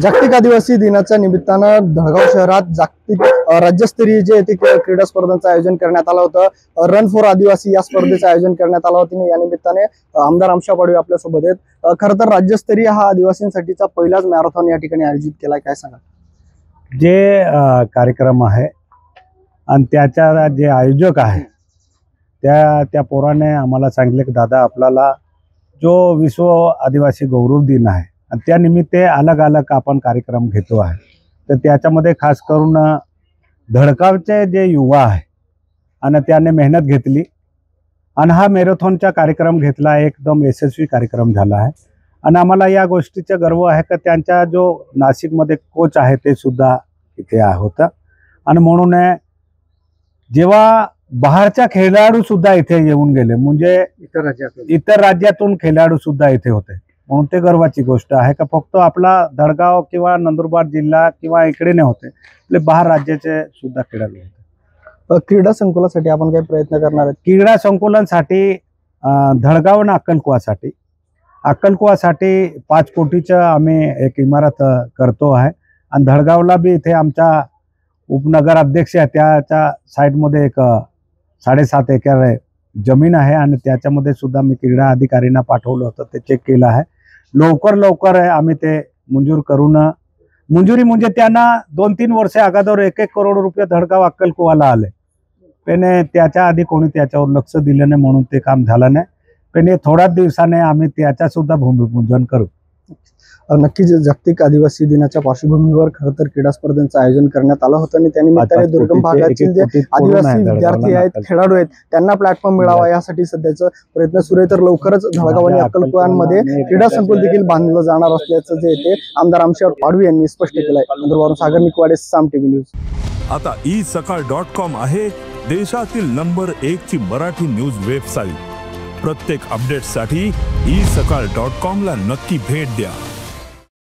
जागतिक आदिवासी दिनाच्या निमित्तानं धळगाव शहरात जागतिक राज्यस्तरीय जे क्रीडा स्पर्धांचं आयोजन करण्यात आलं होतं। रन फॉर आदिवासी या स्पर्धेचं आयोजन करण्यात आलं होतं। या निमित्ताने आमदार आमशा पाडवी आपल्या सोबत आहेत। खरं तर राज्यस्तरीय हा आदिवासींसाठीचा पहिलाच मॅरेथॉन या ठिकाणी आयोजित केलाय, काय सांगा? जे कार्यक्रम आहे आणि त्याच्या जे आयोजक आहे त्या पोराने आम्हाला सांगितले की दादा आपल्याला जो विश्व आदिवासी गौरव दिन आहे आणि त्या निमित्त अलग अलग आपण कार्यक्रम घेतो आहे, तर त्याच्यामध्ये खास करून धडगावचे जे युवा आहे आणि त्याने मेहनत घेतली आणि हा मॅरेथॉनचा कार्यक्रम घेतला, एकदम यशस्वी कार्यक्रम झाला आहे। आणि आम्हाला या गोष्टीचा गर्व आहे की त्यांचा जो नाशिकमध्ये कोच आहे ते सुद्धा इथे होता आणि म्हणून जेव्हा बाहेरच्या खेळाडू सुद्धा इथे येऊन गेले, म्हणजे इतर राज्यातून खेळाडू सुद्धा इथे होते, म्हणून ते गर्वाची गोष्ट आहे का फक्त आपला धडगाव किंवा नंदुरबार जिल्हा किंवा इकडे नाही होते, आपले बाहेर राज्याचे सुद्धा खेळाडू होते। क्रीडा संकुलासाठी आपण काही प्रयत्न करणार आहेत? क्रीडा संकुलांसाठी धडगाव आणि अक्कलकुवासाठी 5 कोटीचं आम्ही एक इमारत करतो आहे आणि धडगावला बी इथे आमचा उपनगर अध्यक्ष आहे, त्याच्या साईडमध्ये एक 7.5 एकर जमीन आहे आणि त्याच्यामध्ये सुद्धा मी क्रीडा अधिकाऱ्यांना पाठवलं होतं, ते चेक केलं आहे। लवकर आम्ही ते मंजूर करून मंजुरी म्हणजे त्यांना 2-3 वर्षे अगोदर 1-1 करोड रुपये धडगाव अक्कलकुवाला आले, पण त्याच्या आधी कोणी त्याच्यावर लक्ष दिलं नाही, म्हणून ते काम झालं नाही। पण थोड्याच दिवसाने आम्ही त्याचा सुद्धा भूमिपूजन करू। नक्कीच जागतिक आदिवासी दिनाच्या पार्श्वभूमीवर खरं तर क्रीडा स्पर्धांचं आयोजन करण्यात आलं होतं आणि त्यानिमित्ताने दुर्गम भागातील जे आदिवासी विद्यार्थी आहेत, खेळाडू आहेत, त्यांना प्लॅटफॉर्म मिळावा यासाठी सध्याचं प्रयत्न सुरू आहे। तर लवकरच धडगाव आणि अक्कलकुवांमध्ये क्रीडा संकुल देखील बांधलं जाणार असल्याचं जे ते आमदार आमशा पाडवी यांनी स्पष्ट केलंय। नंदुरबारून सागर निकवाडे, साम टीव्ही न्यूज। आता isakal.com आहे देशातील नंबर 1 ची मराठी न्यूज वेबसाईट। प्रत्येक अपडेटसाठी isakal.com ला नक्की भेट द्या।